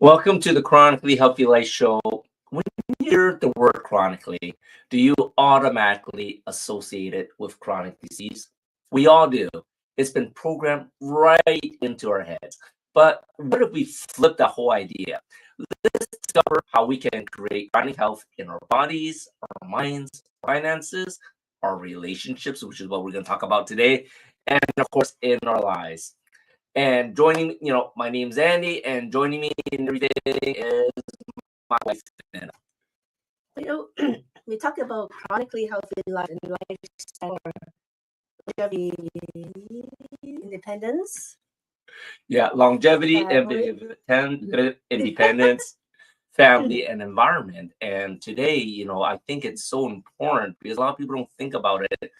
Welcome to the Chronically Healthy Life Show. When you hear the word chronically, do you automatically associate it with chronic disease? We all do. It's been programmed right into our heads. But what if we flip that whole idea? Let's discover how we can create chronic health in our bodies, our minds, finances, our relationships, which is what we're going to talk about today, and of course, in our lives. And joining, my name's Andy, and joining me in everything is my wife, Minna. You know, we talk about chronically healthy life and lifestyle, longevity, independence. Yeah, longevity, Family. independence, family, and environment. And today, I think it's so important because a lot of people don't think about it,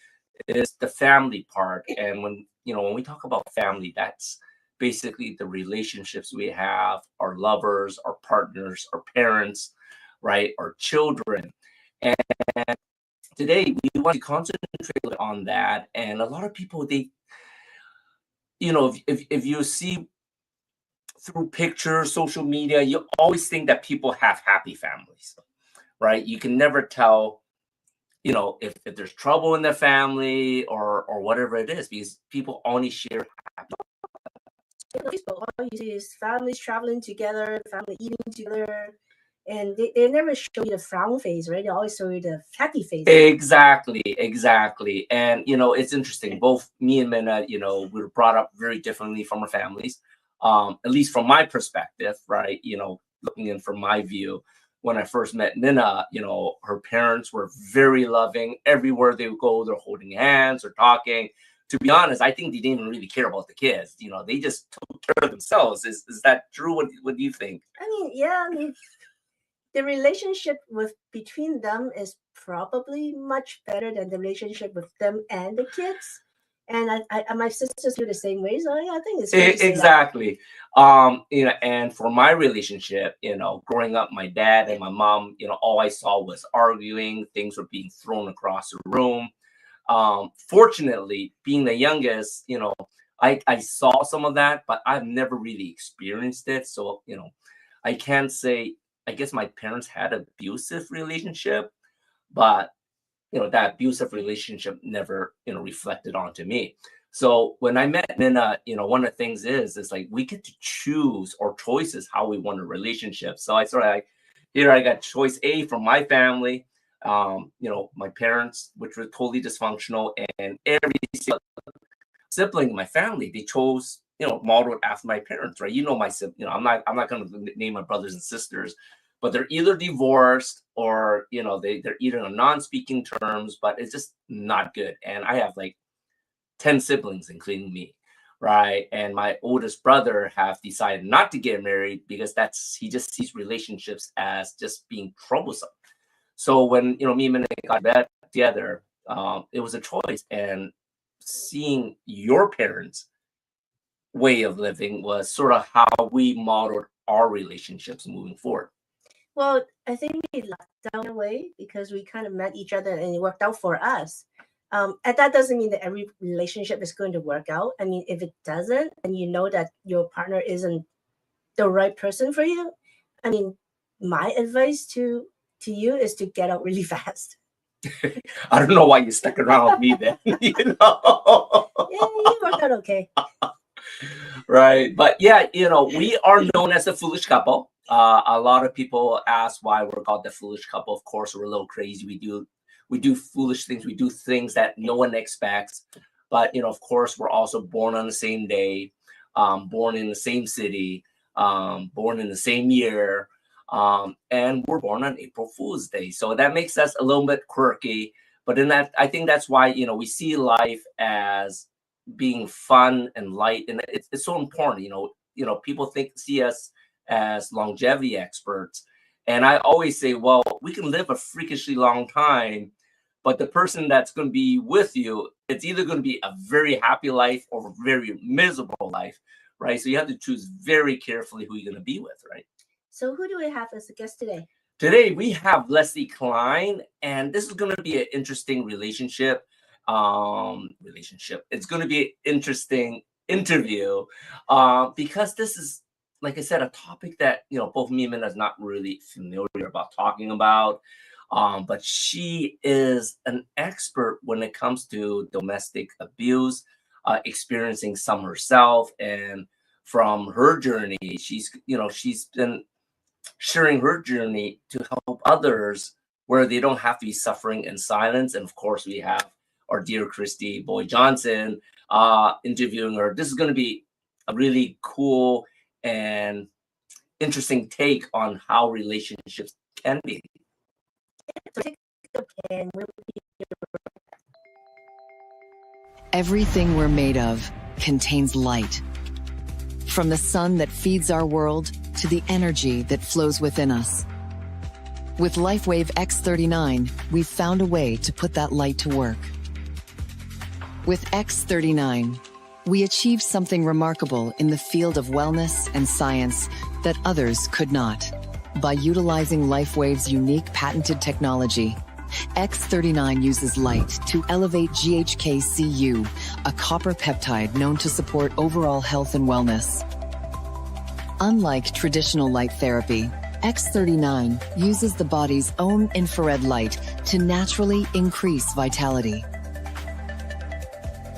is the family part. And when we talk about family, that's basically the relationships we have, our lovers, our partners, our parents, right, our children. And today we want to concentrate on that. And a lot of people, if you see through pictures, social media, you always think that people have happy families, right? You can never tell, if there's trouble in their family or whatever it is, because people only share happy. Facebook, all you see is families traveling together, family eating together, and they never show you the frown face, right? They always show you the happy face. Exactly. And, it's interesting. Both me and Minna, we were brought up very differently from our families, at least from my perspective, right? Looking in from my view, when I first met Minna, her parents were very loving. Everywhere they would go, they're holding hands or talking. To be honest, I think they didn't even really care about the kids. They just took care of themselves. Is that true? What do you think? I mean, the relationship between them is probably much better than the relationship with them and the kids. And my sisters feel the same way, so I think it's fair to say that. Exactly. And for my relationship, growing up, my dad and my mom, all I saw was arguing. Things were being thrown across the room. Fortunately, being the youngest, I saw some of that, but I've never really experienced it. So, I can't say, I guess my parents had an abusive relationship, but that abusive relationship never, reflected onto me. So when I met Minna, one of the things is like we get to choose our choices how we want a relationship. So I sort of like, here I got choice A from my family, my parents, which were totally dysfunctional, and every sibling in my family, they chose, modeled after my parents, right? My sibling, I'm not going to name my brothers and sisters, but they're either divorced or, they're either on non-speaking terms, but it's just not good. And I have like 10 siblings, including me, right? And my oldest brother have decided not to get married because he just sees relationships as just being troublesome. So when, me and Minna got back together, it was a choice. And seeing your parents' way of living was sort of how we modeled our relationships moving forward. Well, I think we lucked out in a way because we kind of met each other and it worked out for us. And that doesn't mean that every relationship is going to work out. I mean, if it doesn't, and you know that your partner isn't the right person for you, I mean, my advice to you is to get out really fast. I don't know why you stuck around with me then. Yeah, you worked out okay. Right. But yeah, we are known as the foolish couple. A lot of people ask why we're called the foolish couple. Of course, we're a little crazy. We do foolish things. We do things that no one expects. But of course, we're also born on the same day, born in the same city, born in the same year, and we're born on April Fool's Day. So that makes us a little bit quirky. But then I think that's why we see life as being fun and light, and it's so important. People see us as longevity experts, and I always say, well, we can live a freakishly long time, but the person that's going to be with you, it's either going to be a very happy life or a very miserable life, right? So you have to choose very carefully who you're going to be with, right? So who do we have as a guest today? Today we have Leslie Kline, and this is going to be an interesting relationship. It's going to be an interesting interview because this is like I said, a topic that, both me and Minna is not really familiar about talking about. But she is an expert when it comes to domestic abuse, experiencing some herself. And from her journey, she's been sharing her journey to help others where they don't have to be suffering in silence. And of course, we have our dear Christy Boyd Johnson interviewing her. This is going to be a really cool and interesting take on how relationships can be. Everything we're made of contains light. From the sun that feeds our world to the energy that flows within us. With LifeWave X39, we've found a way to put that light to work. With X39, we achieved something remarkable in the field of wellness and science that others could not. By utilizing LifeWave's unique patented technology, X39 uses light to elevate GHK-Cu, a copper peptide known to support overall health and wellness. Unlike traditional light therapy, X39 uses the body's own infrared light to naturally increase vitality.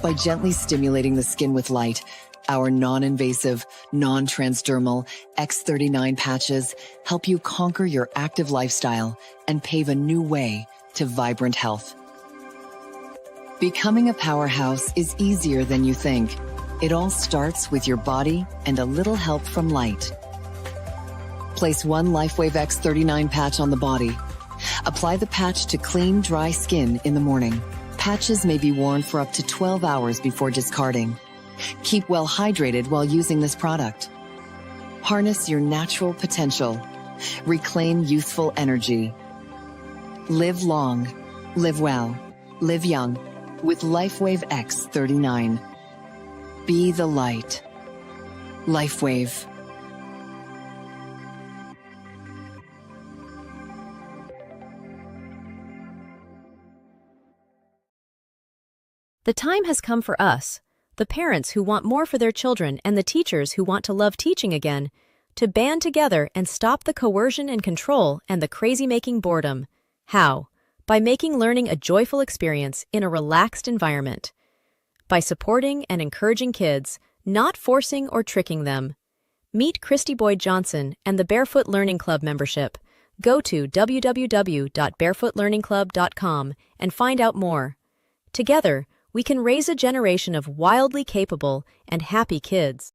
By gently stimulating the skin with light, our non-invasive, non-transdermal X39 patches help you conquer your active lifestyle and pave a new way to vibrant health. Becoming a powerhouse is easier than you think. It all starts with your body and a little help from light. Place one LifeWave X39 patch on the body. Apply the patch to clean, dry skin in the morning. Patches may be worn for up to 12 hours before discarding. Keep well hydrated while using this product. Harness your natural potential. Reclaim youthful energy. Live long, live well, live young with LifeWave X39. Be the light. LifeWave. The time has come for us, the parents who want more for their children and the teachers who want to love teaching again, to band together and stop the coercion and control and the crazy-making boredom. How? By making learning a joyful experience in a relaxed environment. By supporting and encouraging kids, not forcing or tricking them. Meet Christy Boyd Johnson and the Barefoot Learning Club membership. Go to www.barefootlearningclub.com and find out more. Together, we can raise a generation of wildly capable and happy kids.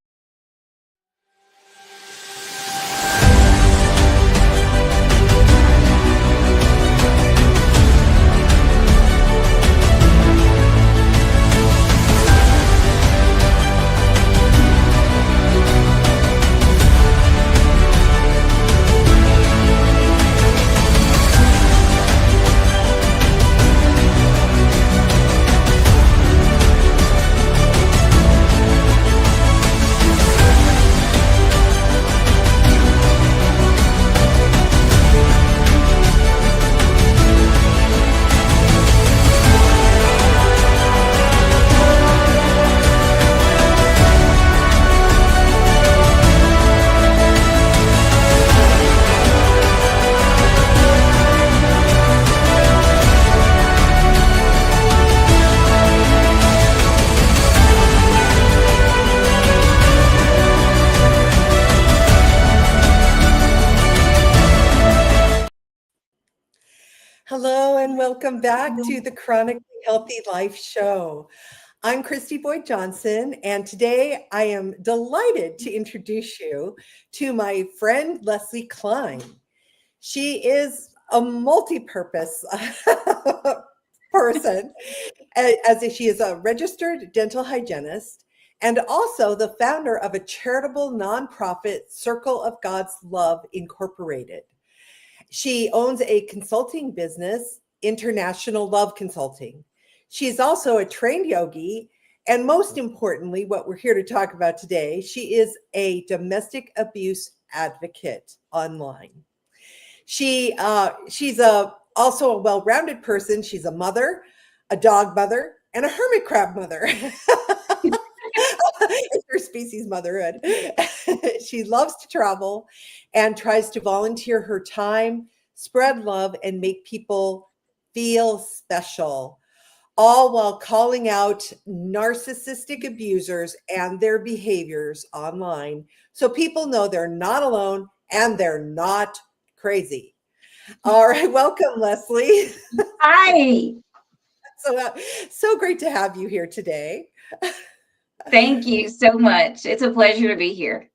Hello and welcome back to the Chronically Healthy Life Show. I'm Christy Boyd Johnson, and today I am delighted to introduce you to my friend Leslie Kline. She is a multi-purpose person, as she is a registered dental hygienist and also the founder of a charitable nonprofit, Circle of God's Love Incorporated. She owns a consulting business, International Love Consulting. She's also a trained yogi, and most importantly, what we're here to talk about today, she is a domestic abuse advocate online. She's also a well-rounded person. She's a mother, a dog mother, and a hermit crab mother. Interspersed interspecies motherhood. She loves to travel and tries to volunteer her time, spread love, and make people feel special, all while calling out narcissistic abusers and their behaviors online so people know they're not alone and they're not crazy. All right, welcome, Leslie. Hi. So great to have you here today. Thank you so much. It's a pleasure to be here.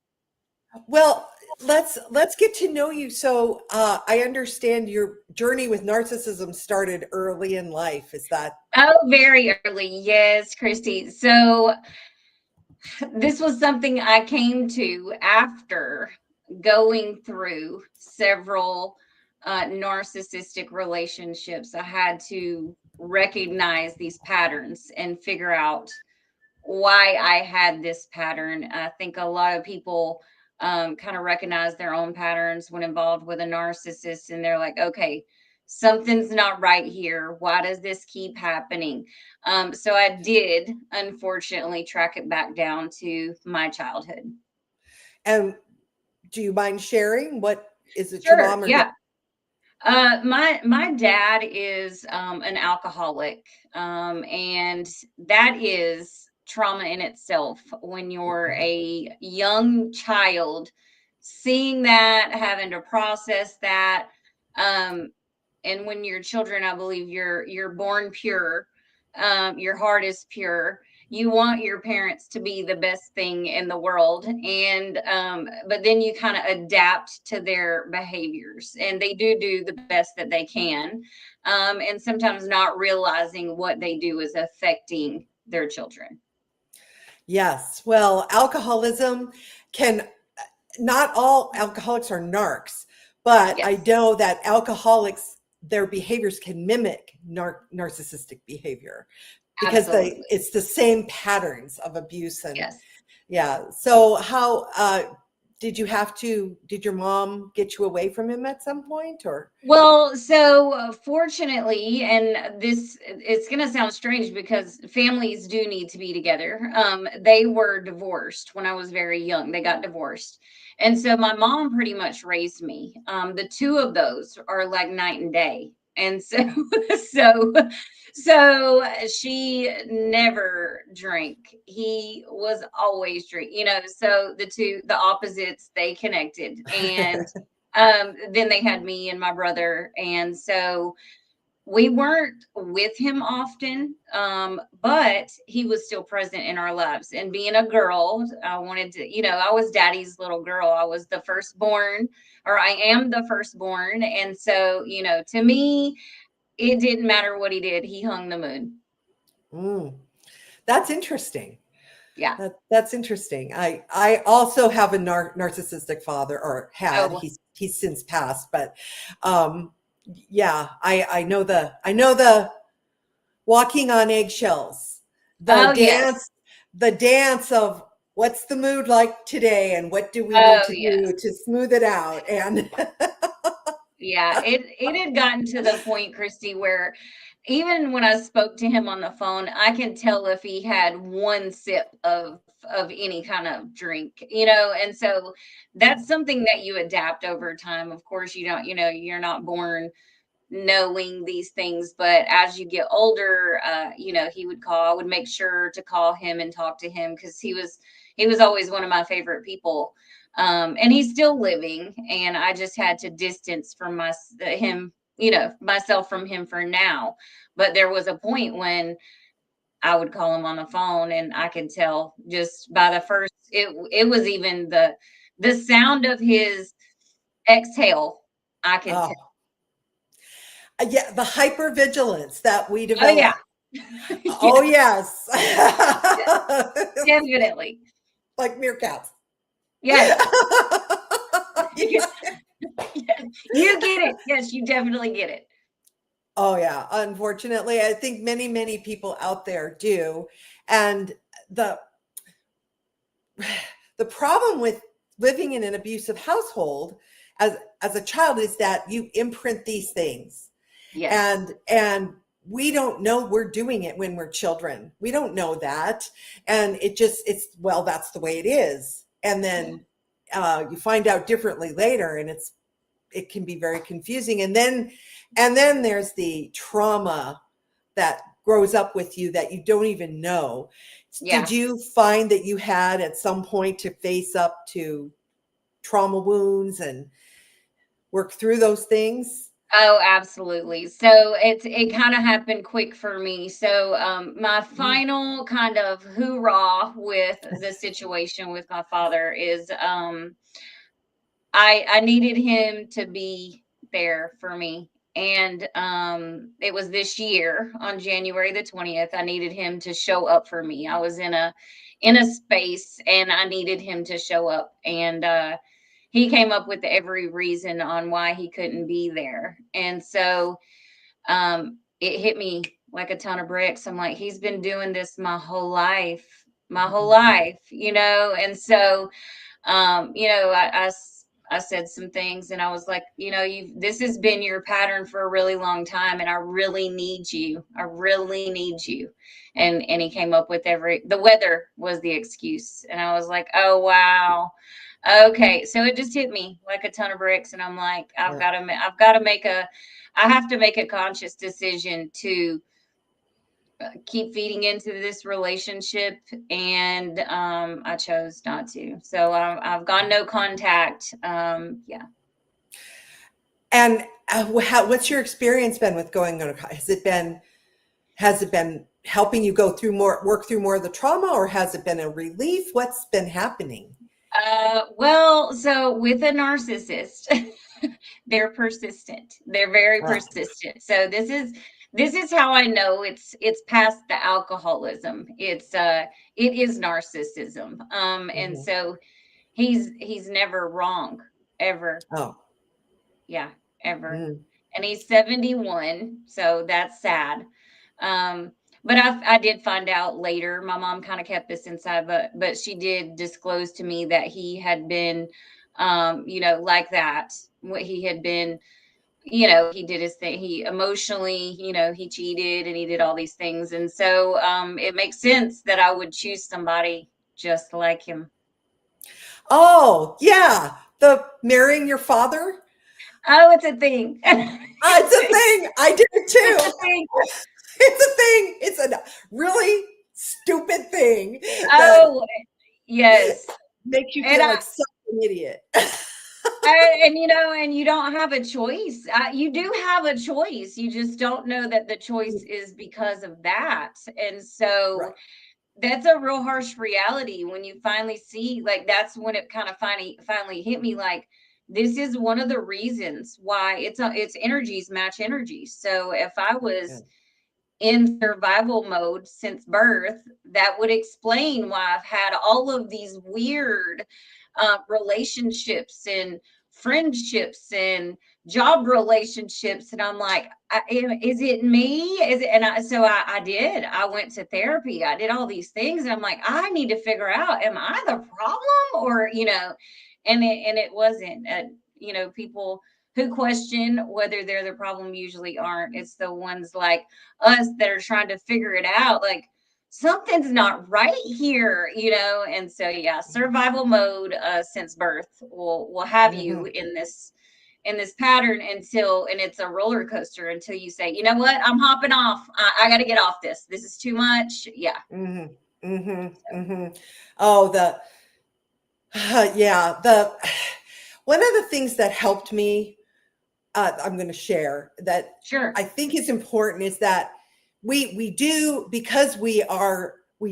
Well, let's get to know you. So I understand your journey with narcissism started early in life. Is that? Oh, very early. Yes, Christy. So this was something I came to after going through several narcissistic relationships. I had to recognize these patterns and figure out why I had this pattern. I think a lot of people kind of recognize their own patterns when involved with a narcissist, and they're like, okay, something's not right here. Why does this keep happening? So I did, unfortunately, track it back down to my childhood. And do you mind sharing? What is it? Sure, Your mom or yeah. My dad is an alcoholic, and that is trauma in itself. When you're a young child, seeing that, having to process that, and when you're children, I believe you're born pure, your heart is pure. You want your parents to be the best thing in the world, and but then you kind of adapt to their behaviors, and they do the best that they can, and sometimes not realizing what they do is affecting their children. Yes. Well, alcoholism can, not all alcoholics are narcs, but Yes. I know that alcoholics, their behaviors can mimic narcissistic behavior because Absolutely. it's the same patterns of abuse. And Yes. yeah. So how did your mom get you away from him at some point, or? Well, so fortunately, and this, it's going to sound strange because families do need to be together. They were divorced when I was very young. They got divorced. And so my mom pretty much raised me. The two of those are like night and day. And so, so, so she never drank. He was always drink, so the opposites, they connected. And then they had me and my brother, and so we weren't with him often, but he was still present in our lives. And being a girl, I wanted to, I was daddy's little girl. I was the firstborn, or I am the firstborn, and so to me it didn't matter what he did. He hung the moon. That's interesting. Yeah. That's interesting. I also have a narcissistic father, or had. Oh. He's since passed, but yeah, I know the walking on eggshells, Yes. the dance of what's the mood like today, and what do we need to do to smooth it out. And yeah, it had gotten to the point, Christy, where even when I spoke to him on the phone, I can tell if he had one sip of any kind of drink, and so that's something that you adapt over time. Of course, you don't, you're not born knowing these things, but as you get older, he would call. I would make sure to call him and talk to him because he was always one of my favorite people. And he's still living, and I just had to distance from myself from him for now. But there was a point when I would call him on the phone, and I could tell just by the first, it was even the sound of his exhale, I could tell. Yeah, the hypervigilance that we Oh develop. yeah. Oh yes. Definitely. Like meerkats. Yes. You get it. Yes, you definitely get it. Oh yeah. Unfortunately, I think many people out there do. And the problem with living in an abusive household as a child is that you imprint these things. Yes. And we don't know we're doing it when we're children. We don't know that. And well, that's the way it is. And then you find out differently later, and it can be very confusing. And then there's the trauma that grows up with you that you don't even know. Yeah. Did you find that you had at some point to face up to trauma wounds and work through those things? Oh, absolutely. So it kind of happened quick for me. So my final kind of hoorah with the situation with my father is I needed him to be there for me. And it was this year on January the 20th. I needed him to show up for me. I was in a space and I needed him to show up. And he came up with every reason on why he couldn't be there. And so it hit me like a ton of bricks. I'm like, he's been doing this my whole life, you know? And so, you know, I said some things and I was like, you know, this has been your pattern for a really long time and I really need you. I really need you. And he came up with the weather was the excuse. And I was like, oh, wow. Okay. So it just hit me like a ton of bricks. And I'm like, I have to make a conscious decision to keep feeding into this relationship. And I chose not to. So I've gone no contact. Yeah. And what's your experience been with going no contact? Has it been helping you work through more of the trauma, or has it been a relief? What's been happening? Well, so with a narcissist, they're persistent. They're very persistent. So this is how I know it's past the alcoholism. It is narcissism. And so he's never wrong, ever. Oh. Yeah, ever. And he's 71, so that's sad. But I did find out later, my mom kind of kept this inside, but she did disclose to me that he had been, you know, like that. What he had been, you know, he did his thing. He emotionally, you know, he cheated and he did all these things. And so it makes sense that I would choose somebody just like him. Oh, yeah. The marrying your father? Oh, it's a thing. It's a thing. I did it too. It's a thing. It's a thing. It's a really stupid thing. Oh, yes. Makes you feel like such an idiot. And you know, and you don't have a choice. You do have a choice. You just don't know that the choice is because of that. And so that's a real harsh reality when you finally see, like, that's when it kind of finally hit me, like, this is one of the reasons why it's energies match energies. So if I was in survival mode since birth, that would explain why I've had all of these weird relationships and friendships and job relationships. And I'm like, is it me? Is it? And I did. I went to therapy. I did all these things. And I'm like, I need to figure out, am I the problem? Or, you know, and it wasn't. You know, people who question whether they're the problem usually aren't. It's the ones like us that are trying to figure it out. Like, something's not right here, you know? And so, yeah, survival mode since birth will have you in this pattern and it's a roller coaster until you say, you know what, I'm hopping off. I got to get off this. This is too much. Yeah. Oh, one of the things that helped me, I'm going to share that I think is important, is that we do, because we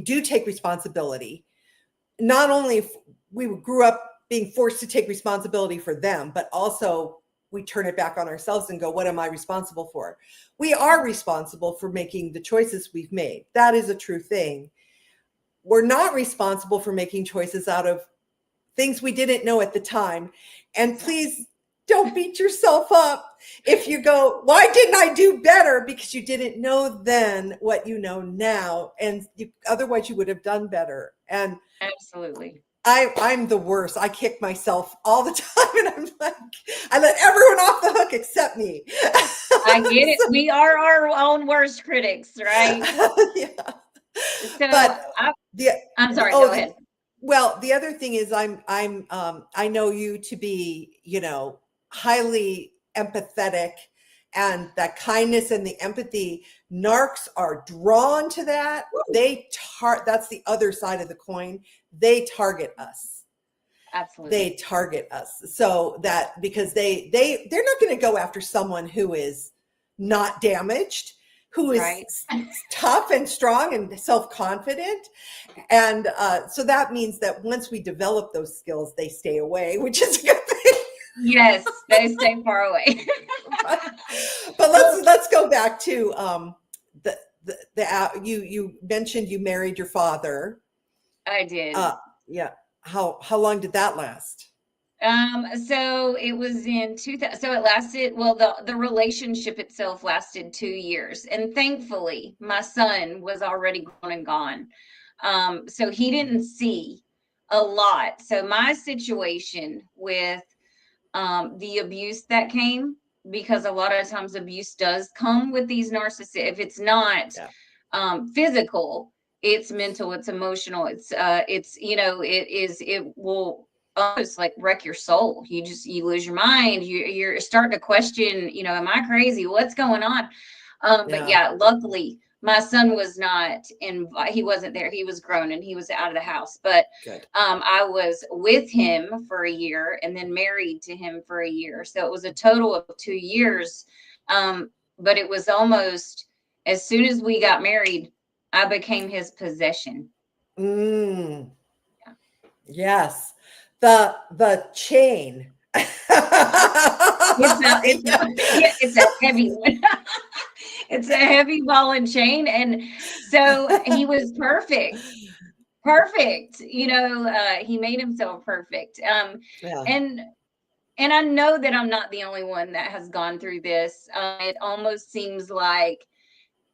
do take responsibility. Not only if we grew up being forced to take responsibility for them, but also we turn it back on ourselves and go, what am I responsible for? We are responsible for making the choices we've made. That is a true thing. We're not responsible for making choices out of things we didn't know at the time. And please don't beat yourself up if you go, why didn't I do better? Because you didn't know then what you know now. And otherwise you would have done better. And absolutely. I'm the worst. I kick myself all the time, and I'm like, I let everyone off the hook except me. I get it. We are our own worst critics, right? Yeah. So But I'm sorry, oh, go ahead. Well, the other thing is I know you to be, highly empathetic, and that kindness and the empathy. Narcs are drawn to that. That's the other side of the coin. They target us. Absolutely. They target us. So that, because they're not going to go after someone who is not damaged, who is Right. tough and strong and self-confident. And so that means that once we develop those skills, they stay away, which is a good thing. Yes, they stay far away. But let's go back to you mentioned you married your father. I did. Yeah. How long did that last? So it was in 2000. So it lasted, well, the relationship itself lasted 2 years. And thankfully, my son was already grown and gone. So he didn't see a lot. So my situation with the abuse that came, because a lot of times abuse does come with these narcissists. If it's not physical, it's mental, it's emotional, it will almost like wreck your soul. You lose your mind. You're starting to question, am I crazy? What's going on? But yeah, luckily my son was not he wasn't there. He was grown and he was out of the house. But I was with him for a year and then married to him for a year. So it was a total of 2 years. But it was almost as soon as we got married, I became his possession. Yeah. Yes. The chain. It's a heavy one. It's a heavy ball and chain. And so he was perfect. He made himself perfect. And I know that I'm not the only one that has gone through this. It almost seems like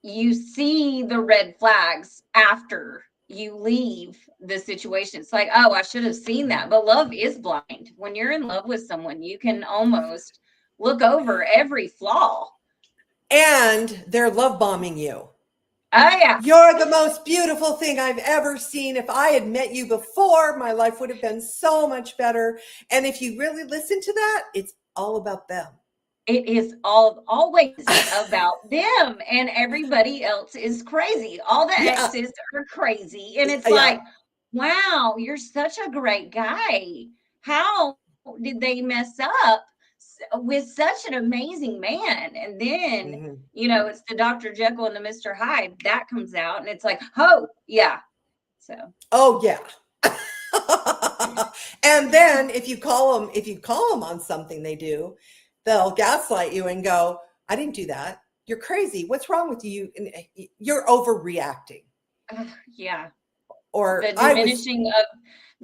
you see the red flags after you leave the situation. It's like, oh, I should have seen that. But love is blind. When you're in love with someone, you can almost look over every flaw. And they're love bombing you. Oh, yeah. You're the most beautiful thing I've ever seen. If I had met you before, my life would have been so much better. And if you really listen to that, it's all about them. It is always about them, and everybody else is crazy. All the exes are crazy. And it's like, wow, you're such a great guy. How did they mess up with such an amazing man? And then, it's the Dr. Jekyll and the Mr. Hyde that comes out, and it's like, oh, yeah. So. Oh, yeah. And then if you call them on something they do, they'll gaslight you and go, I didn't do that. You're crazy. What's wrong with you? You're overreacting. Yeah. Or the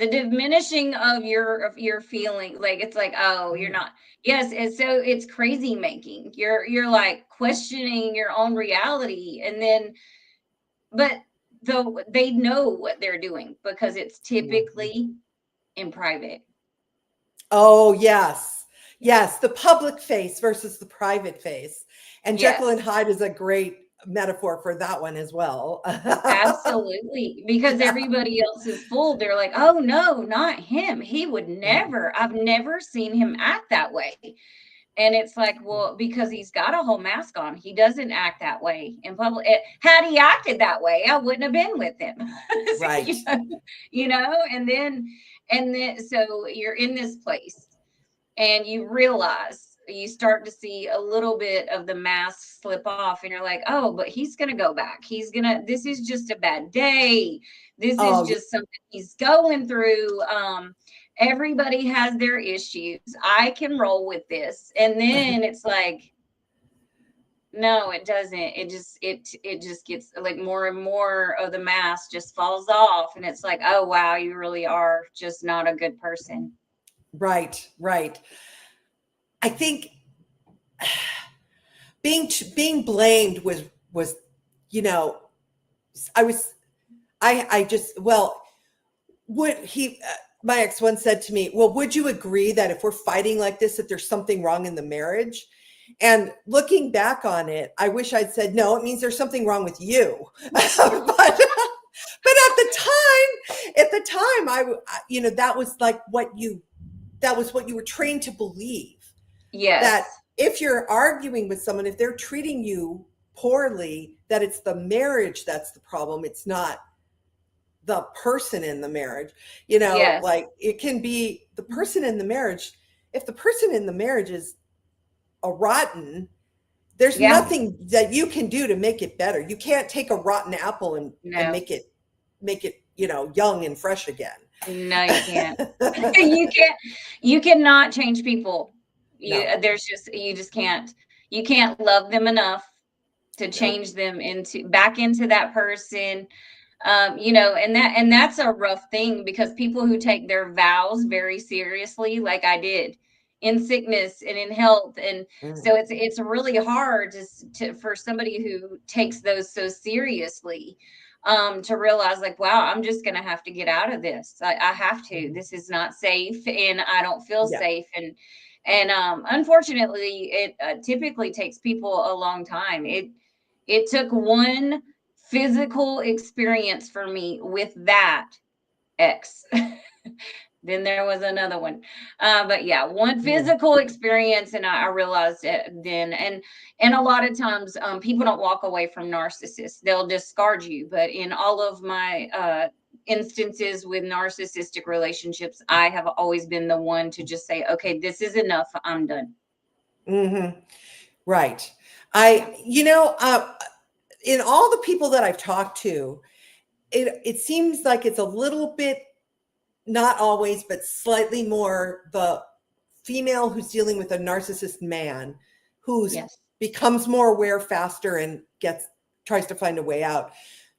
diminishing of your feeling. Like, it's like, oh, you're not. Yes. And so it's crazy making. You're like questioning your own reality. And then, but though they know what they're doing because it's typically in private. Oh, yes. Yes, the public face versus the private face. And Jekyll and Hyde is a great metaphor for that one as well. Absolutely. Because everybody else is fooled. They're like, oh, no, not him. He would never. I've never seen him act that way. And it's like, well, because he's got a whole mask on. He doesn't act that way in public. Had he acted that way, I wouldn't have been with him. Right. And then so you're in this place. And you realize, you start to see a little bit of the mask slip off, and you're like, oh, but he's going to go back. This is just a bad day. This is just something he's going through. Everybody has their issues. I can roll with this. And then it's like, no, it doesn't. It just gets like more and more of the mask just falls off. And it's like, oh, wow, you really are just not a good person. Right. I think being blamed was my ex once said to me, well, would you agree that if we're fighting like this, that there's something wrong in the marriage? And looking back on it, I wish I'd said, no, it means there's something wrong with you. but at the time, that was like what you were trained to believe. Yes. That if you're arguing with someone, if they're treating you poorly, that it's the marriage that's the problem. It's not the person in the marriage. Yes. Like it can be the person in the marriage. If the person in the marriage is a rotten, there's nothing that you can do to make it better. You can't take a rotten apple and make it young and fresh again. No, you can't. You cannot change people. You just can't. You can't love them enough to change them back into that person. And that's a rough thing, because people who take their vows very seriously, like I did, in sickness and in health, and so it's really hard for somebody who takes those so seriously, to realize, like, wow, I'm just gonna have to get out of this. I have to. This is not safe, and I don't feel safe. And unfortunately, it typically takes people a long time. It took one physical experience for me with that ex. Then there was another one. But yeah, one physical experience, and I realized it then. And a lot of times people don't walk away from narcissists. They'll discard you. But in all of my instances with narcissistic relationships, I have always been the one to just say, okay, this is enough. I'm done. Right. In all the people that I've talked to, it seems like it's a little bit, not always, but slightly more the female who's dealing with a narcissist man who becomes more aware faster and tries to find a way out.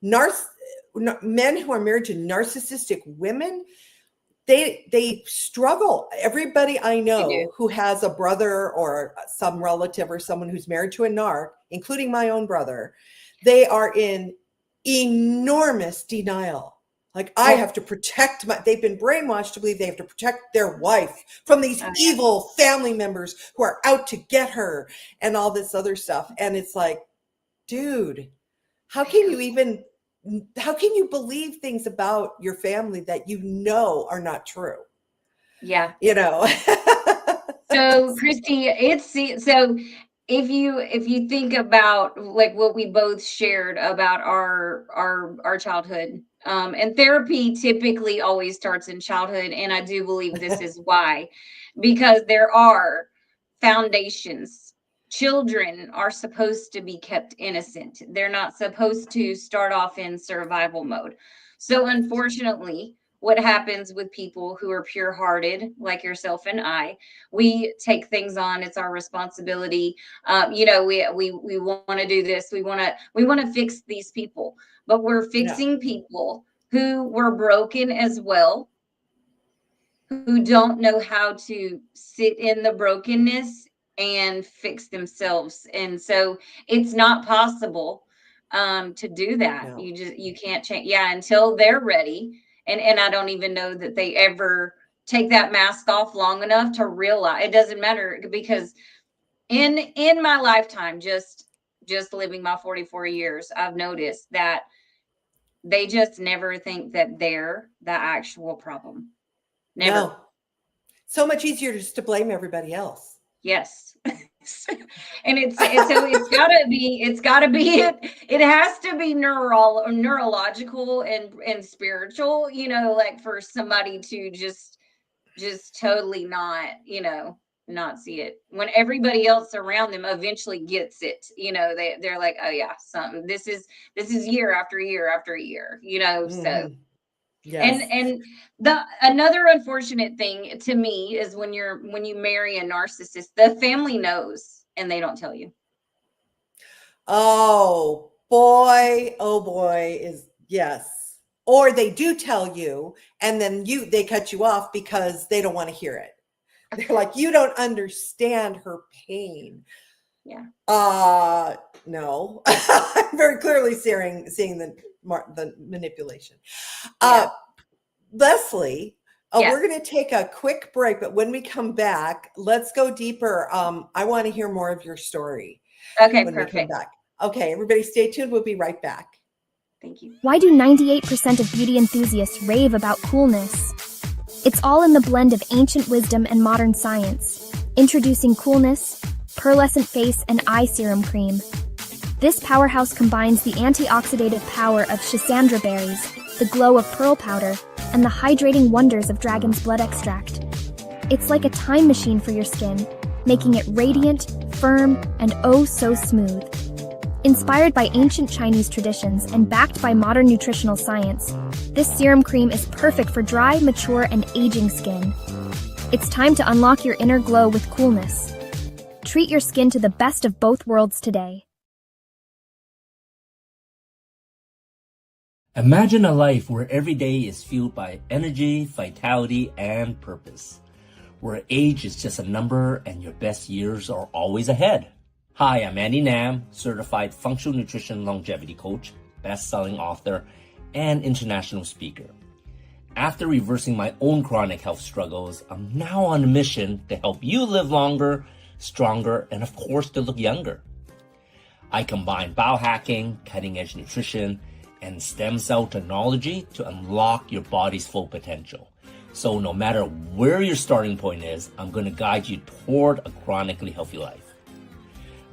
Men who are married to narcissistic women, they struggle. Everybody I know who has a brother or some relative or someone who's married to a narc, including my own brother, they are in enormous denial. Like, I have to protect they've been brainwashed to believe they have to protect their wife from these evil family members who are out to get her and all this other stuff. And it's like, dude, how can you believe things about your family that are not true? Yeah. So Christy, so if you think about like what we both shared about our childhood, and therapy typically always starts in childhood, and I do believe this is why, because there are foundations. Children are supposed to be kept innocent. They're not supposed to start off in survival mode. So unfortunately, what happens with people who are pure-hearted, like yourself and I, we take things on. It's our responsibility. We want to do this. We want to fix these people, but we're fixing people who were broken as well, who don't know how to sit in the brokenness and fix themselves. And so it's not possible to do that. You can't change until they're ready. And I don't even know that they ever take that mask off long enough to realize. It doesn't matter, because in my lifetime, just living my 44 years, I've noticed that they just never think that they're the actual problem. Never. No. So much easier just to blame everybody else. Yes. And it's gotta be it has to be neurological and spiritual, like for somebody to just totally not see it, when everybody else around them eventually gets it. They're like, oh yeah, something, this is year after year after year, so. Yes. And another unfortunate thing to me is when you marry a narcissist, the family knows and they don't tell you. Oh boy, yes. Or they do tell you, and then they cut you off because they don't want to hear it. They're like, you don't understand her pain. Yeah. No. I'm very clearly seeing the manipulation. Leslie, Oh, Yes. we're going to take a quick break, but when we come back, let's go deeper. I want to hear more of your story Okay, when we come perfect. back. Okay, everybody stay tuned. We'll be right back. Thank you. Why do 98% of beauty enthusiasts rave about coolness? It's all in the blend of ancient wisdom and modern science. Introducing Coolness, Pearlescent Face and Eye Serum Cream. This powerhouse combines the antioxidative power of schisandra berries, the glow of pearl powder, and the hydrating wonders of dragon's blood extract. It's like a time machine for your skin, making it radiant, firm, and oh so smooth. Inspired by ancient Chinese traditions and backed by modern nutritional science, this serum cream is perfect for dry, mature, and aging skin. It's time to unlock your inner glow with Coolness. Treat your skin to the best of both worlds today. Imagine a life where every day is fueled by energy, vitality, and purpose. Where age is just a number and your best years are always ahead. Hi, I'm Andy Nam, certified functional nutrition longevity coach, best-selling author, and international speaker. After reversing my own chronic health struggles, I'm now on a mission to help you live longer, stronger, and of course to look younger. I combine biohacking, cutting-edge nutrition, and stem cell technology to unlock your body's full potential. So no matter where your starting point is, I'm going to guide you toward a chronically healthy life.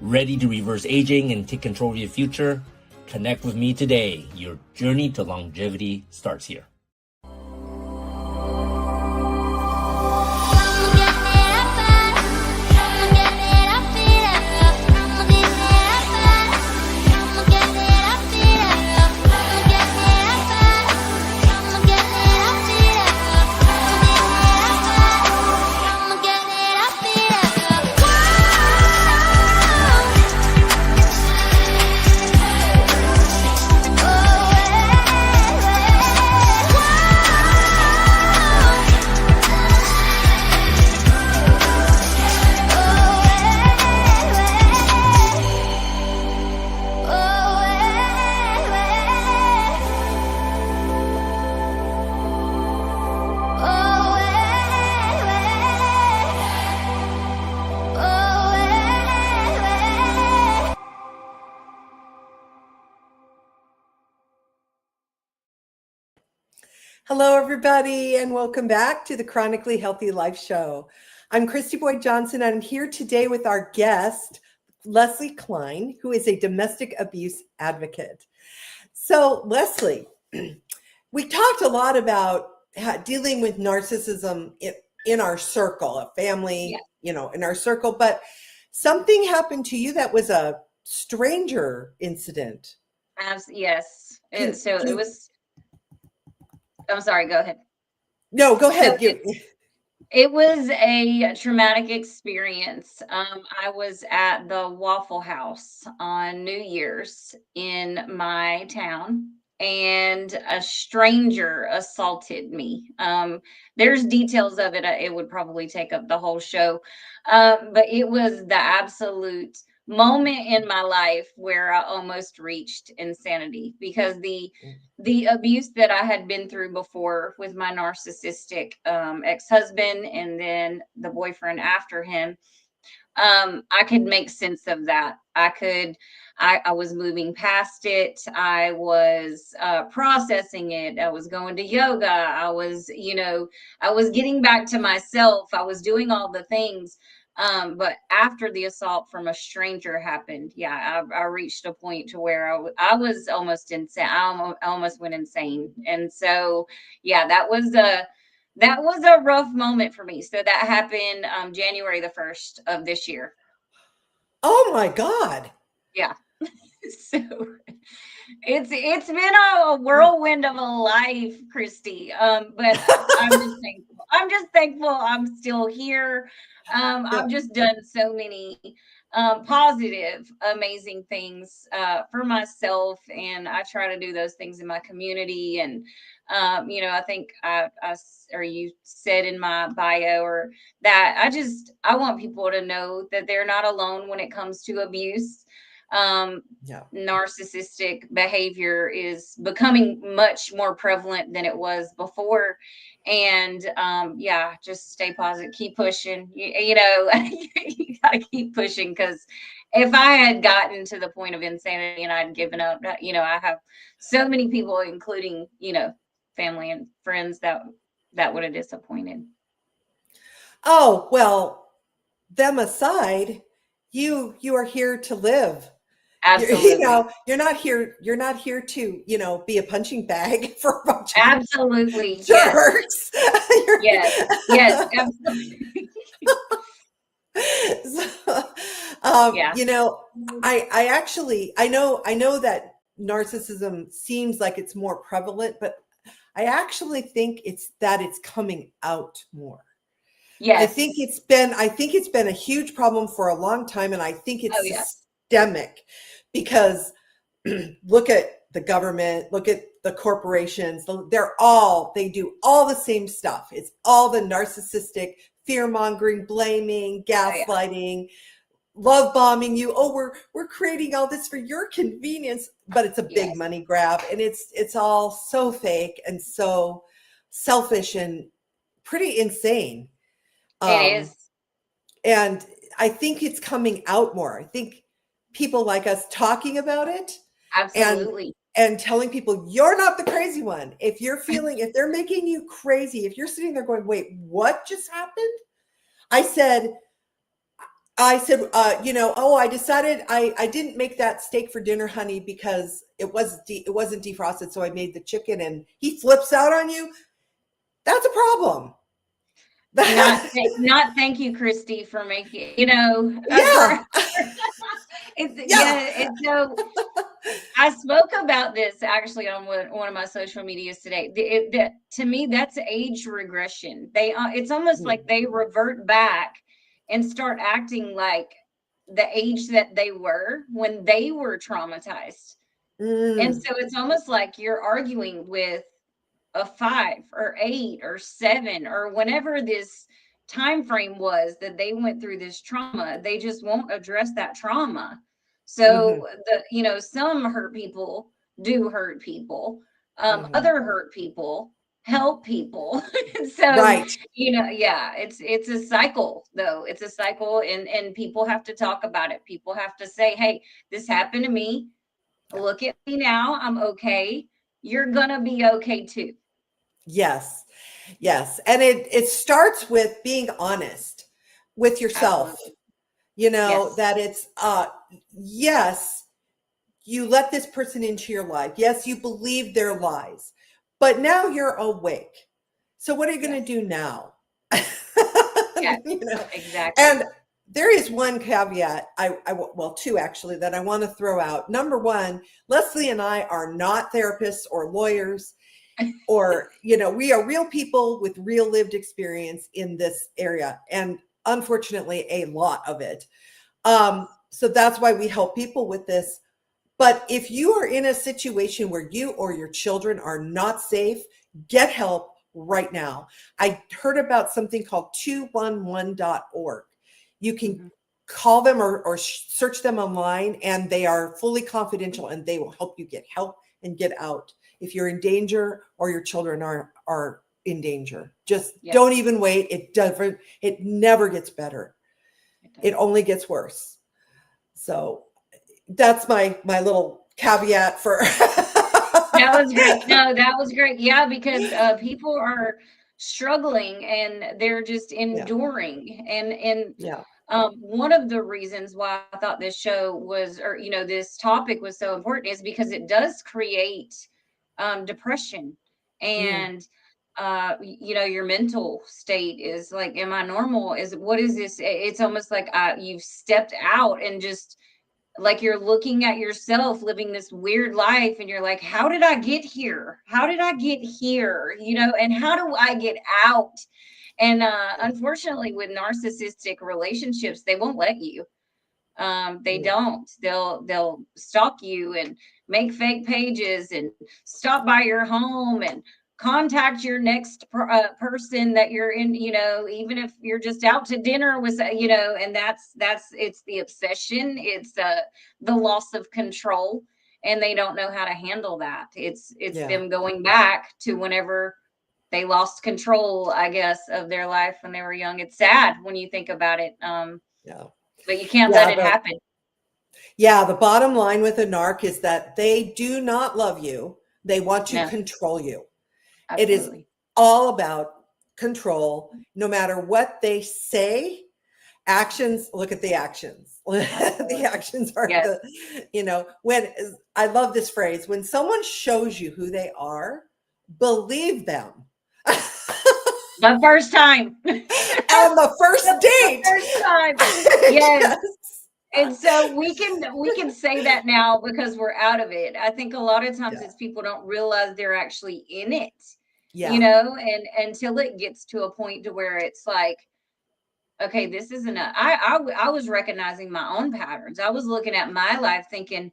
Ready to reverse aging and take control of your future? Connect with me today. Your journey to longevity starts here. Hello, everybody, and welcome back to the Chronically Healthy Life Show. I'm Christy Boyd Johnson, and I'm here today with our guest, Leslie Kline, who is a domestic abuse advocate. So, Leslie, we talked a lot about dealing with narcissism in our circle, a family, in our circle, but something happened to you that was a stranger incident. Yes. It was. I'm sorry, go ahead. No, go ahead. So it was a traumatic experience. I was at the Waffle House on New Year's in my town, and a stranger assaulted me. There's details of it. It would probably take up the whole show. But it was the absolute moment in my life where I almost reached insanity, because the abuse that I had been through before with my narcissistic ex-husband, and then the boyfriend after him, I could make sense of that. I was moving past it. I was processing it. I was going to yoga. I was getting back to myself. I was doing all the things. But after the assault from a stranger happened, I reached a point to where I was almost insane. I almost went insane. And so, that was a rough moment for me. So that happened January the 1st of this year. Oh my God. Yeah. So it's been a whirlwind of a life, Christy. But I'm just thankful I'm still here. I've just done so many positive, amazing things for myself, and I try to do those things in my community. And I think or you said in my bio, or that I want people to know that they're not alone when it comes to abuse. Narcissistic behavior is becoming much more prevalent than it was before. And just stay positive, keep pushing. You know, you gotta keep pushing, because if I had gotten to the point of insanity and I'd given up, you know, I have so many people, including, you know, family and friends, that would have disappointed. Oh, well, them aside, you are here to live. Absolutely. You know, you're not here to, you know, be a punching bag for a bunch of Absolutely. jerks. Yes, absolutely. So, Yeah. you know, I know that narcissism seems like it's more prevalent, but I actually think it's coming out more. Yes. I think it's been a huge problem for a long time, and I think it's systemic, because look at the government, look at the corporations, they do all the same stuff. It's all the narcissistic, fear-mongering, blaming, gaslighting, love bombing you. Oh, we're creating all this for your convenience, but it's a big money grab, and it's all so fake and so selfish and pretty insane. It is. And I think it's coming out more. I think people like us talking about it, absolutely, and telling people you're not the crazy one. If they're making you crazy, if you're sitting there going, wait, what just happened? I said, you know, oh, I decided I didn't make that steak for dinner, honey, because it wasn't defrosted. So I made the chicken, and he flips out on you. That's a problem. Not thank you, Christy, for making, you know. It's so. I spoke about this actually on one of my social medias today. To me, that's age regression. It's almost like they revert back and start acting like the age that they were when they were traumatized. And so it's almost like you're arguing with a 5 or 8 or 7 or whenever this time frame was that they went through this trauma. They just won't address that trauma. So some hurt people do hurt people. Other hurt people help people. So it's a cycle, though. It's a cycle, and people have to talk about it. People have to say, hey, this happened to me. Look at me now. I'm okay. You're gonna be okay too. Yes. And it starts with being honest with yourself. Absolutely. You know, that it's yes, you let this person into your life. Yes, you believe their lies, but now you're awake. So what are you going to do now? You know? Exactly. And there is one caveat, well, two actually, that I want to throw out. Number one, Leslie and I are not therapists or lawyers, or, you know, we are real people with real lived experience in this area, and unfortunately a lot of it. So that's why we help people with this. But if you are in a situation where you or your children are not safe, get help right now. I heard about something called 211.org. You can call them or search them online, and they are fully confidential, and they will help you get help and get out if you're in danger or your children are in danger. Just don't even wait. It never gets better. It only gets worse. So that's my little caveat for That was great. No, that was great. Yeah, because people are struggling and they're just enduring. And one of the reasons why I thought this show was, or this topic was so important, is because it does create depression. And your mental state is like, am I normal? What is this? It's almost like you've stepped out, and just like you're looking at yourself living this weird life, and you're like, how did I get here? How did I get here? And how do I get out? And unfortunately, with narcissistic relationships, they won't let you. They don't. They'll stalk you and make fake pages and stop by your home and contact your next person that you're in, even if you're just out to dinner with, and it's the obsession. It's the loss of control, and they don't know how to handle that. It's them going back to whenever they lost control, I guess, of their life when they were young. It's sad when you think about it. But you can't let it happen. Yeah, the bottom line with a narc is that they do not love you. They want to control you. Absolutely. It is all about control, no matter what they say. Actions, look at the actions. The actions are when I love this phrase, when someone shows you who they are, believe them. The first time. On the first date. The first time. Yes. And so we can say that now because we're out of it. I think a lot of times it's people don't realize they're actually in it. And until it gets to a point to where it's like, okay, this isn't I was recognizing my own patterns. I was looking at my life thinking,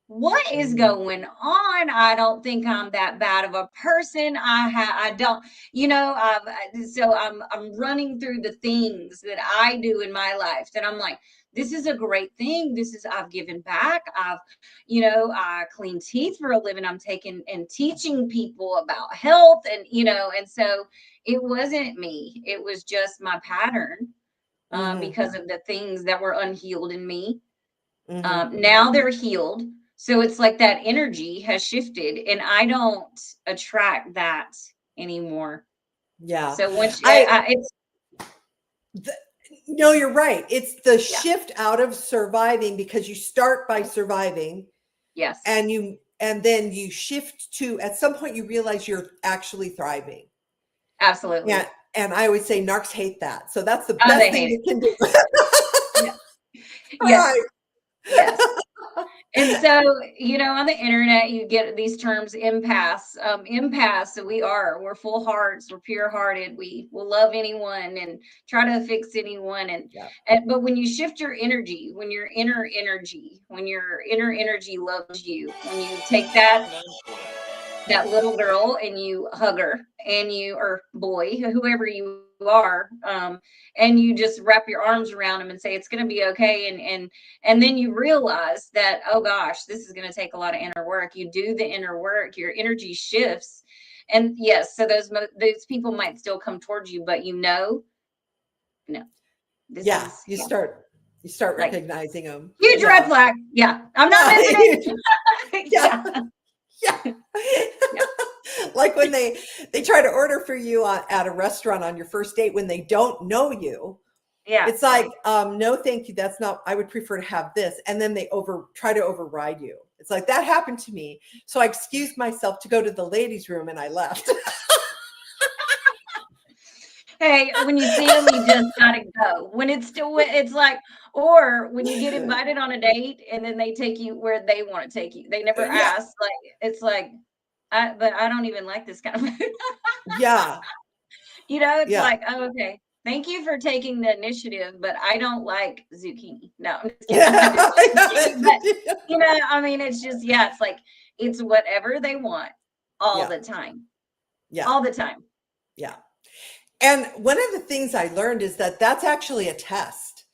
what is going on? I don't think I'm that bad of a person. I don't, so I'm running through the things that I do in my life that I'm like, this is a great thing. I've given back. I clean teeth for a living. I'm taking and teaching people about health and so it wasn't me. It was just my pattern because of the things that were unhealed in me. Now they're healed. So it's like that energy has shifted and I don't attract that anymore. Yeah. So once no, you're right. It's the shift out of surviving, because you start by surviving. Yes. And then you shift to, at some point you realize you're actually thriving. Absolutely. Yeah. And I always say narcs hate that. So that's the best thing you can do. Yes. Right. Yes. And so, on the internet, you get these terms, empaths. Empaths, so we're full hearts, we're pure hearted, we will love anyone and try to fix anyone. But when you shift your energy, when your inner energy loves you, when you take that little girl and you hug her and or boy, whoever you are, and you just wrap your arms around them and say, it's going to be okay. And then you realize that, oh gosh, this is going to take a lot of inner work. You do the inner work, your energy shifts. And yes, so those people might still come towards you, but you start recognizing them. Huge red flag. Yeah. I'm not missing it. Yeah. Like when they try to order for you at a restaurant on your first date when they don't know you. Yeah. It's like, no, thank you. That's not, I would prefer to have this. And then they try to override you. It's like, that happened to me. So I excused myself to go to the ladies' room and I left. Hey, when you see them, you just gotta go. It's like, or when you get invited on a date and then they take you where they want to take you. They never ask. Like, it's like, but I don't even like this kind of food. Yeah. It's like, oh, okay. Thank you for taking the initiative, but I don't like zucchini. No, I'm just kidding. But, it's just, it's like, it's whatever they want all the time. Yeah. All the time. Yeah. And one of the things I learned is that that's actually a test,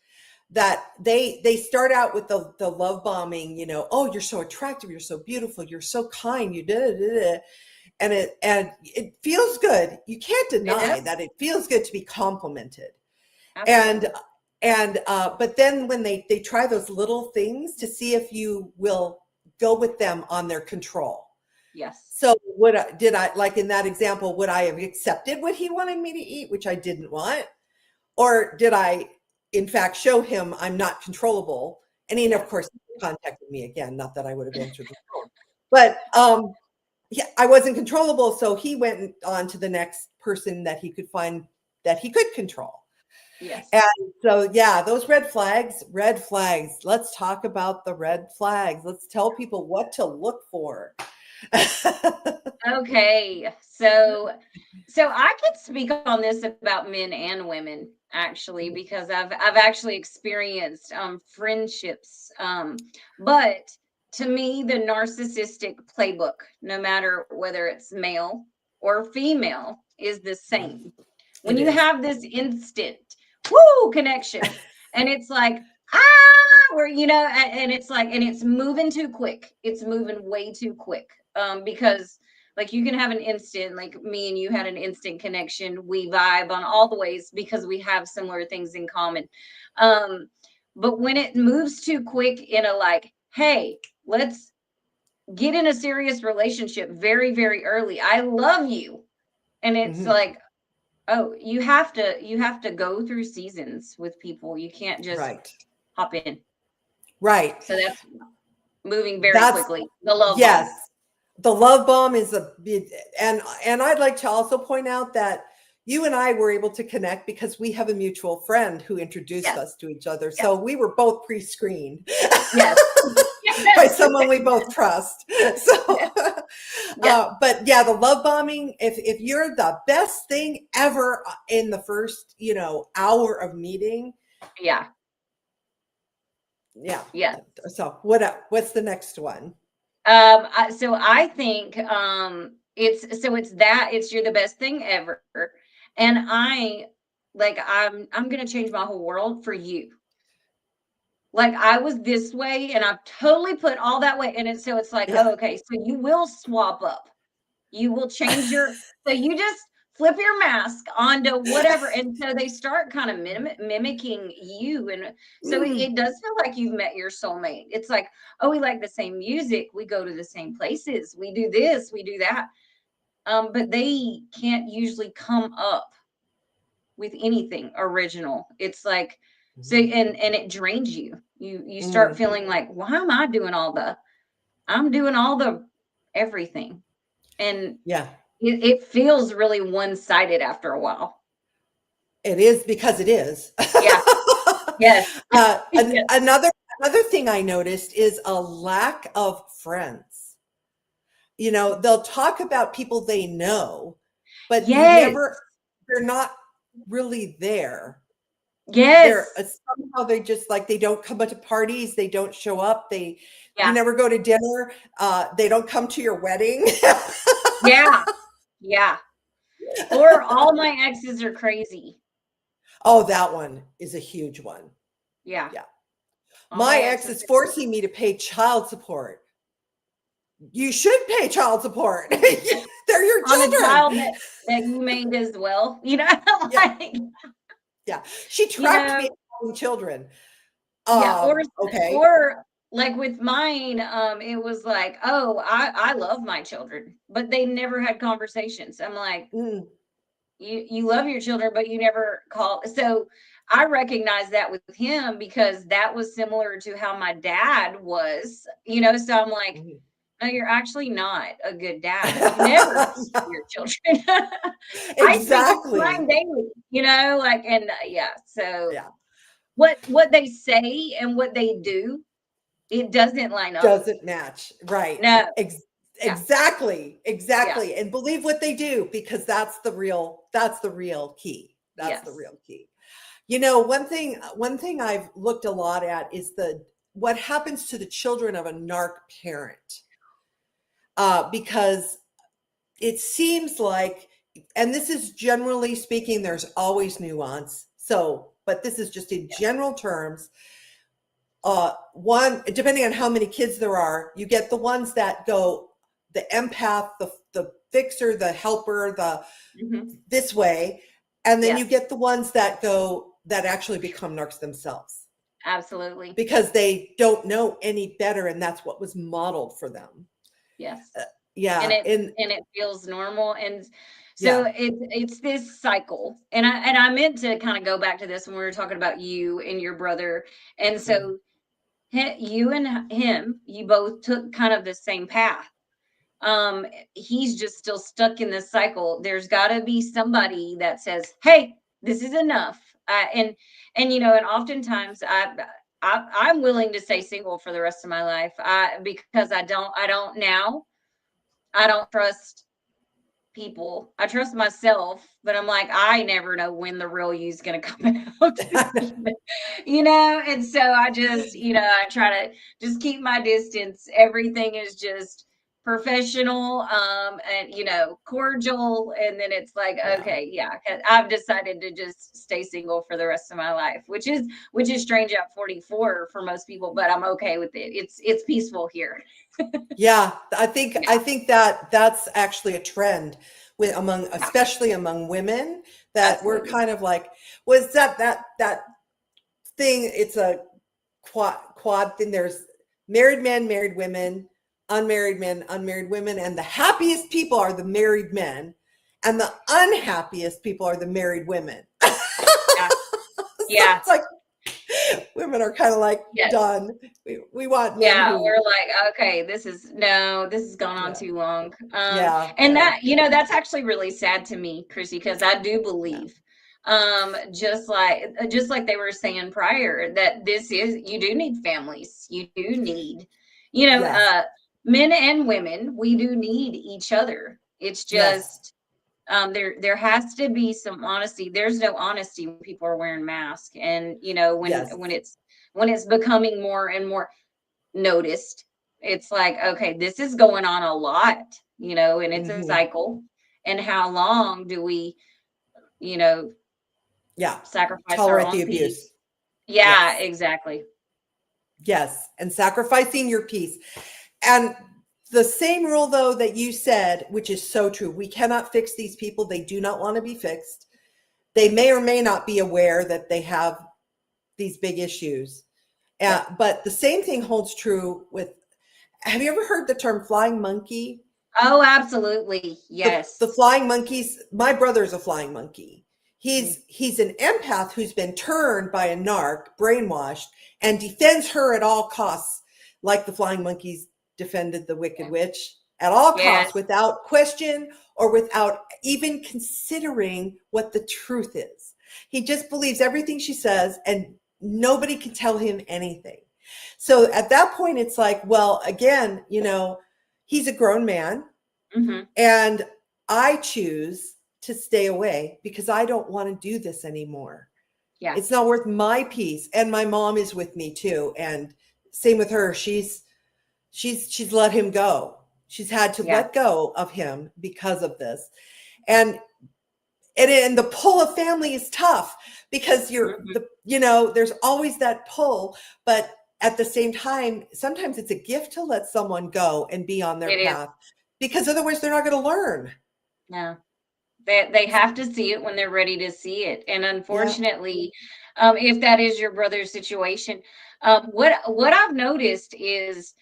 that they start out with the love bombing, oh, you're so attractive, you're so beautiful, you're so kind, you did. And it feels good. You can't deny that it feels good to be complimented. Absolutely. And but then when they try those little things to see if you will go with them on their control. Yes. So did I, like in that example, would I have accepted what he wanted me to eat, which I didn't want? Or did I, in fact, show him I'm not controllable? And he, of course, contacted me again. Not that I would have answered the phone. But I wasn't controllable. So he went on to the next person that he could find that he could control. Yes. And so, those red flags. Let's talk about the red flags. Let's tell people what to look for. Okay, so I can speak on this about men and women actually, because I've actually experienced friendships, but to me the narcissistic playbook, no matter whether it's male or female is the same. When It you is. have this instant connection, and it's like, where, you know, and it's like, and it's moving too quick. It's moving way too quick. Because like you can have an instant, like me and you had an instant connection. We vibe on all the ways because we have similar things in common. But when it moves too quick in a like, hey, let's get in a serious relationship very, very early. I love you. And it's like, oh, you have to go through seasons with people. You can't just hop in. Right. So that's moving very quickly. The love yes. bomb. The love bomb is and I'd like to also point out that you and I were able to connect because we have a mutual friend who introduced us to each other. Yes. So we were both pre-screened. Yes. By someone we both trust. So, but yeah, the love bombing, if you're the best thing ever in the first, you know, hour of meeting. Yeah. So what's the next one? So I think, it's you're the best thing ever. And I'm going to change my whole world for you. Like I was this way and I've totally put all that way. And so it's like, oh, okay. So you will swap up. You will change so you just flip your mask onto whatever. And so they start kind of mimicking you. And so it does feel like you've met your soulmate. It's like, oh, we like the same music. We go to the same places. We do this, we do that. But they can't usually come up with anything original. It's like, so, and it drains you. You start feeling like, why am I doing I'm doing all the everything. And it feels really one-sided after a while. It is, because it is. Yeah. Yes. Another thing I noticed is a lack of friends. You know, they'll talk about people they know, but they're not really there. Yes. Somehow they just like, they don't come to parties. They don't show up. You never go to dinner. They don't come to your wedding. Yeah. Or all my exes are crazy. Oh, that one is a huge one. Yeah. My ex is forcing me to pay child support. You should pay child support. They're your children. On a child that you made as well. You know, she trapped me having children. Or like with mine, it was like, oh, I love my children, but they never had conversations. I'm like, you love your children, but you never call. So I recognize that with him because that was similar to how my dad was, you know. So I'm like, no, you're actually not a good dad. You never see your children. Exactly. I speak daily, you know, like, and so what they say and what they do, it doesn't line up. Doesn't match. Right. No. Exactly. And believe what they do, because that's the real key. That's the real key. You know, one thing I've looked a lot at is what happens to the children of a narc parent. Because it seems like, and this is generally speaking, there's always nuance. So, but this is just in general terms. One, depending on how many kids there are, you get the ones that go the empath, the fixer, the helper, this way. And then you get the ones that actually become narcs themselves. Absolutely. Because they don't know any better. And that's what was modeled for them. Yes. And it feels normal. And so it's this cycle. And I meant to kind of go back to this when we were talking about you and your brother. And so you and him, you both took kind of the same path. He's just still stuck in this cycle. There's got to be somebody that says, hey, this is enough. And you know, and oftentimes I'm willing to stay single for the rest of my life. Because I don't trust people. I trust myself, but I'm like, I never know when the real you's going to come out, you know? And so I just, you know, I try to just keep my distance. Everything is just professional, and cordial, and then it's like, okay, yeah, I've decided to just stay single for the rest of my life, which is strange at 44 for most people, but I'm okay with it. It's peaceful here. Yeah, I think that that's actually a trend especially among women, that we're kind of like, was that thing? It's a quad thing. There's married men, married women, unmarried men, unmarried women, and the happiest people are the married men, and the unhappiest people are the married women. Yeah. It's like women are kind of like, done. We want men we're like, okay, this has gone on too long. And that's actually really sad to me, Chrissy, because I do believe, just like they were saying prior, that you do need families. You do need, men and women, we do need each other. It's just, there has to be some honesty. There's no honesty when people are wearing masks, and when it's becoming more and more noticed, it's like, okay, this is going on a lot, and it's a cycle. And how long do we, sacrifice tolerate our own the abuse? peace? Yeah, exactly. Yes, and sacrificing your peace. And the same rule, though, that you said, which is so true, we cannot fix these people. They do not want to be fixed. They may or may not be aware that they have these big issues. But the same thing holds true with, have you ever heard the term flying monkey? Oh, absolutely. Yes. The flying monkeys. My brother's a flying monkey. He's an empath who's been turned by a narc, brainwashed, and defends her at all costs, like the flying monkeys defended the Wicked Witch at all costs, without question or without even considering what the truth is. He just believes everything she says, and nobody can tell him anything. So at that point, it's like, well, again, he's a grown man, and I choose to stay away because I don't want to do this anymore. Yeah. It's not worth my peace. And my mom is with me too. And same with her. She's let him go. She's had to let go of him because of this. And the pull of family is tough because there's always that pull, but at the same time, sometimes it's a gift to let someone go and be on their path, because otherwise they're not going to learn. No, they have to see it when they're ready to see it. And unfortunately, if that is your brother's situation, what I've noticed is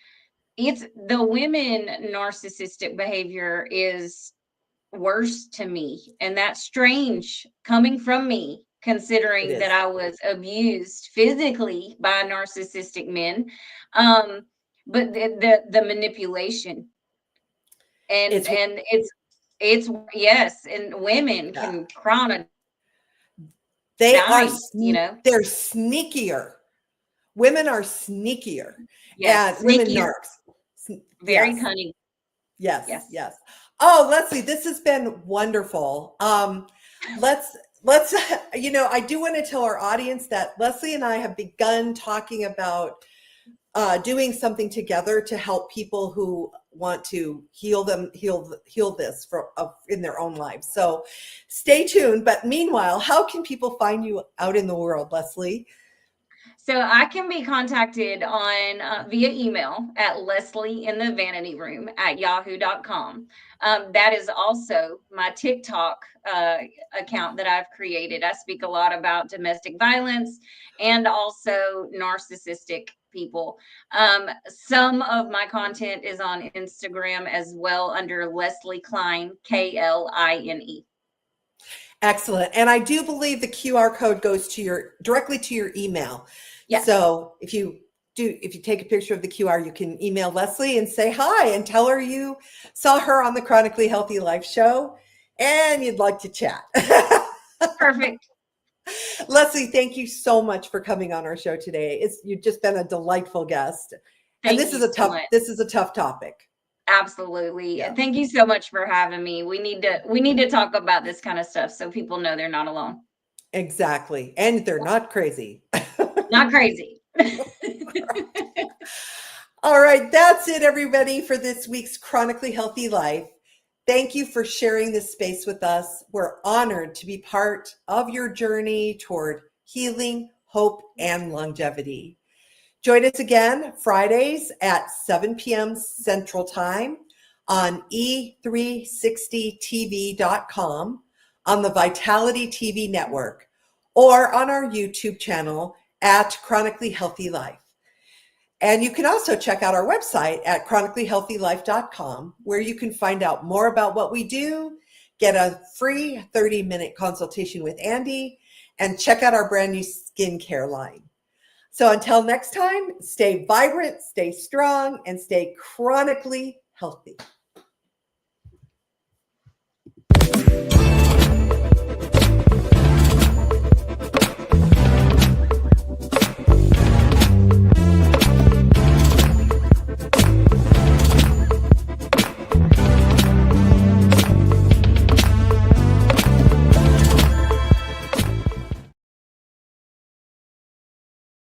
it's the women narcissistic behavior is worse to me. And that's strange coming from me, considering that I was abused physically by narcissistic men. But the manipulation and it's yes, and women can chronic. They're sneakier. Women are sneakier. Yes, and women narcs. Very cunning. Yes. Oh, Leslie, this has been wonderful. Let's I do want to tell our audience that Leslie and I have begun talking about doing something together to help people who want to heal this in their own lives. So stay tuned. But meanwhile, how can people find you out in the world, Leslie? So I can be contacted on via email at leslieinthavanityroom@yahoo.com. That is also my TikTok account that I've created. I speak a lot about domestic violence and also narcissistic people. Some of my content is on Instagram as well under Leslie Kline, Kline. Excellent. And I do believe the QR code goes directly to your email. Yes. So if you take a picture of the QR, you can email Leslie and say hi and tell her you saw her on the Chronically Healthy Life show and you'd like to chat. Perfect. Leslie, thank you so much for coming on our show today. You've just been a delightful guest. This is a tough topic. Absolutely. Yeah. Thank you so much for having me. We need to talk about this kind of stuff so people know they're not alone. Exactly. And they're not crazy. Not crazy. All right, that's it, everybody, for this week's Chronically Healthy Life. Thank you for sharing this space with us. We're honored to be part of your journey toward healing, hope, and longevity. Join us again Fridays at 7 p.m. Central Time on e360tv.com, on the Vitality TV network, or on our YouTube channel at Chronically Healthy Life. And you can also check out our website at chronicallyhealthylife.com, where you can find out more about what we do, get a free 30-minute consultation with Andy, and check out our brand new skincare line. So until next time, stay vibrant, stay strong, and stay chronically healthy.